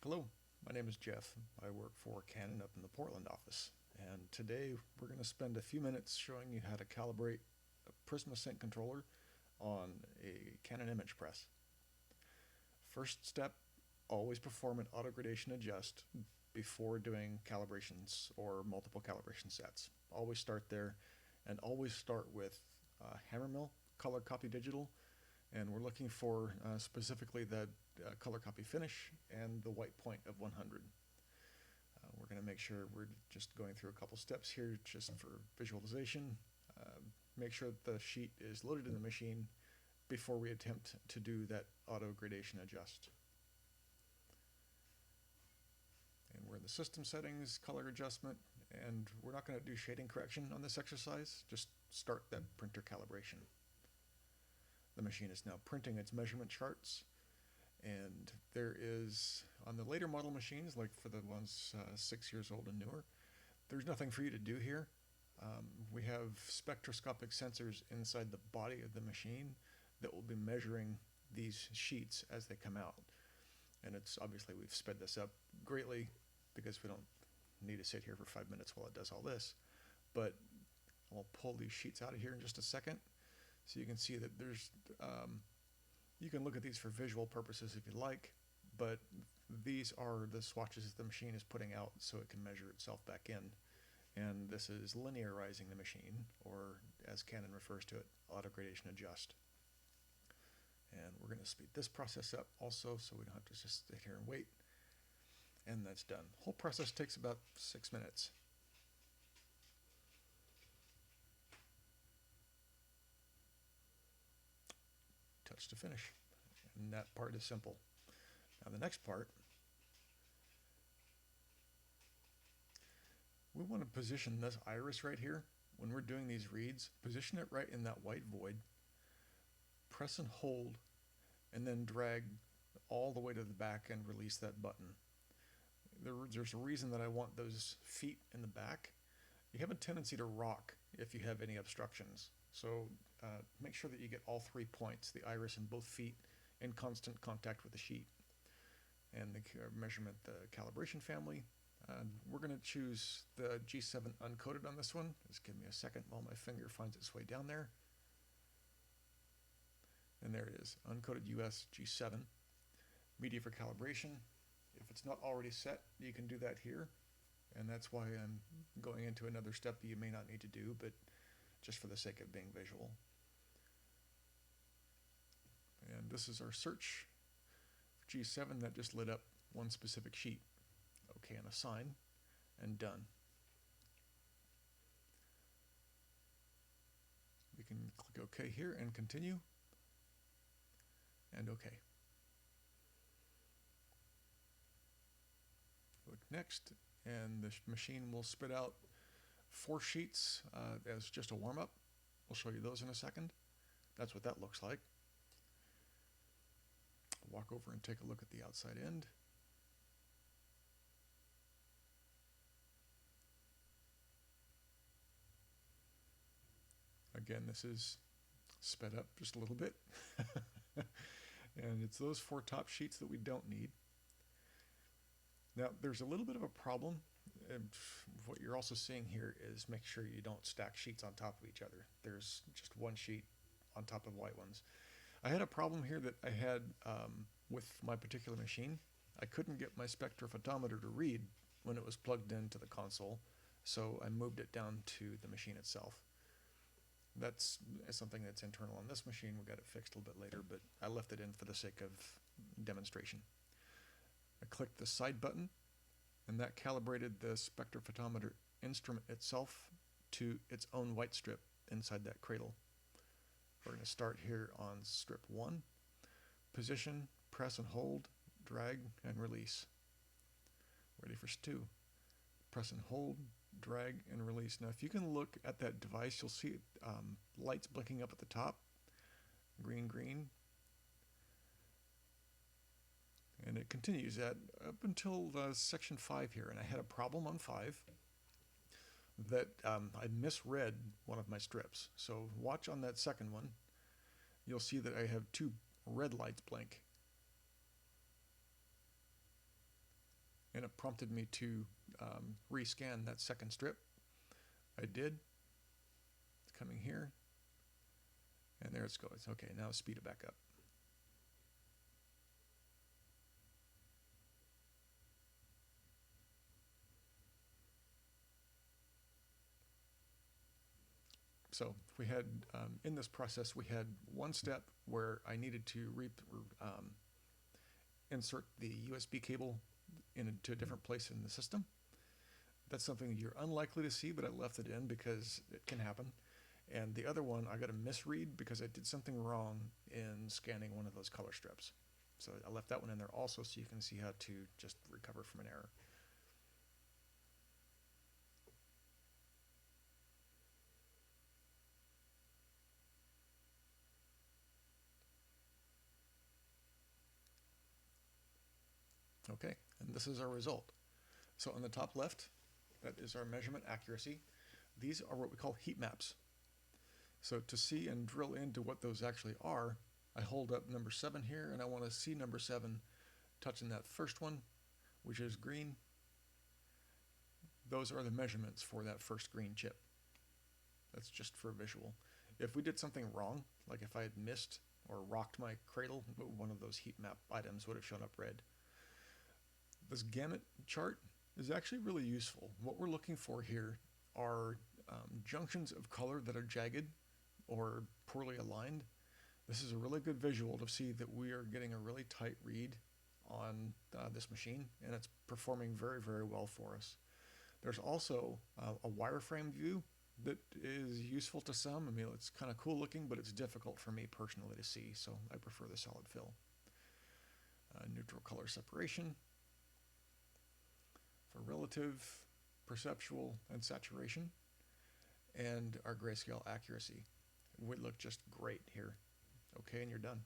Hello, my name is Jeff. I work for Canon up in the Portland office, and today we're going to spend a few minutes showing you how to calibrate a PRISMAsync controller on a Canon imagePRESS. First step, always perform an Auto Gradation Adjust before doing calibrations or multiple calibration sets. Always start there, and always start with hammer mill, color copy digital, and we're looking for specifically the color copy finish and the white point of 100. We're going to make sure we're just going through a couple steps here just for visualization. Make sure that the sheet is loaded in the machine before we attempt to do that Auto Gradation Adjust. And we're in the system settings, color adjustment, and we're not going to do shading correction on this exercise, just start that printer calibration. The machine is now printing its measurement charts, and there is, on the later model machines, like for the ones 6 years old and newer, there's nothing for you to do here. We have spectroscopic sensors inside the body of the machine that will be measuring these sheets as they come out. And it's obviously we've sped this up greatly because we don't need to sit here for 5 minutes while it does all this. But I'll pull these sheets out of here in just a second so you can see that there's you can look at these for visual purposes if you like, but these are the swatches the machine is putting out so it can measure itself back in. And this is linearizing the machine, or as Canon refers to it, Auto Gradation Adjust. And we're going to speed this process up also so we don't have to just sit here and wait. And that's done. The whole process takes about 6 minutes. Touch to finish. And that part is simple. Now the next part, we want to position this iris right here. When we're doing these reads, position it right in that white void, press and hold, and then drag all the way to the back and release that button. There's a reason that I want those feet in the back. You have a tendency to rock if you have any obstructions. So make sure that you get all 3 points, the iris and both feet, in constant contact with the sheet. And the measurement, the calibration family. We're going to choose the G7 uncoated on this one. Just give me a second while my finger finds its way down there. And there it is, uncoated US G7. Media for calibration. If it's not already set, you can do that here. And that's why I'm going into another step that you may not need to do, but just for the sake of being visual. And this is our search for G7 that just lit up one specific sheet. OK and assign, and done. We can click OK here and continue, and OK. Click next, and the machine will spit out 4 sheets as just a warm-up. We'll show you those in a second. That's what that looks like. Walk over and take a look at the outside end. Again, this is sped up just a little bit. And it's those 4 top sheets that we don't need. Now, there's a little bit of a problem. What you're also seeing here is make sure you don't stack sheets on top of each other. There's just one sheet on top of white ones. I had a problem here that I had with my particular machine. I couldn't get my spectrophotometer to read when it was plugged into the console, so I moved it down to the machine itself. That's something that's internal on this machine. We'll get it fixed a little bit later, but I left it in for the sake of demonstration. I clicked the side button, and that calibrated the spectrophotometer instrument itself to its own white strip inside that cradle. We're going to start here on strip 1. Position, press and hold, drag, and release. Ready for 2. Press and hold, drag, and release. Now if you can look at that device, you'll see lights blinking up at the top. Green, green. And it continues up until section 5 here. And I had a problem on 5 that I misread one of my strips. So watch on that second one. You'll see that I have 2 red lights blink. and it prompted me to rescan that second strip. I did. It's coming here, and there it goes. Okay, now speed it back up. So we had, in this process, we had one step where I needed to insert the USB cable into a different place in the system. That's something you're unlikely to see, but I left it in because it can happen. And the other one, I got a misread because I did something wrong in scanning one of those color strips. So I left that one in there also so you can see how to just recover from an error. Okay, and this is our result. So on the top left, that is our measurement accuracy. These are what we call heat maps. So to see and drill into what those actually are, I hold up number 7 here, and I want to see number 7 touching that first one, which is green. Those are the measurements for that first green chip. That's just for visual. If we did something wrong, like if I had missed or rocked my cradle, one of those heat map items would have shown up red. This gamut chart is actually really useful. What we're looking for here are junctions of color that are jagged or poorly aligned. This is a really good visual to see that we are getting a really tight read on this machine, and it's performing very, very well for us. There's also a wireframe view that is useful to some. I mean, it's kind of cool looking, but it's difficult for me personally to see, so I prefer the solid fill. Neutral color separation for relative, perceptual, and saturation, and our grayscale accuracy. It would look just great here. Okay, and you're done.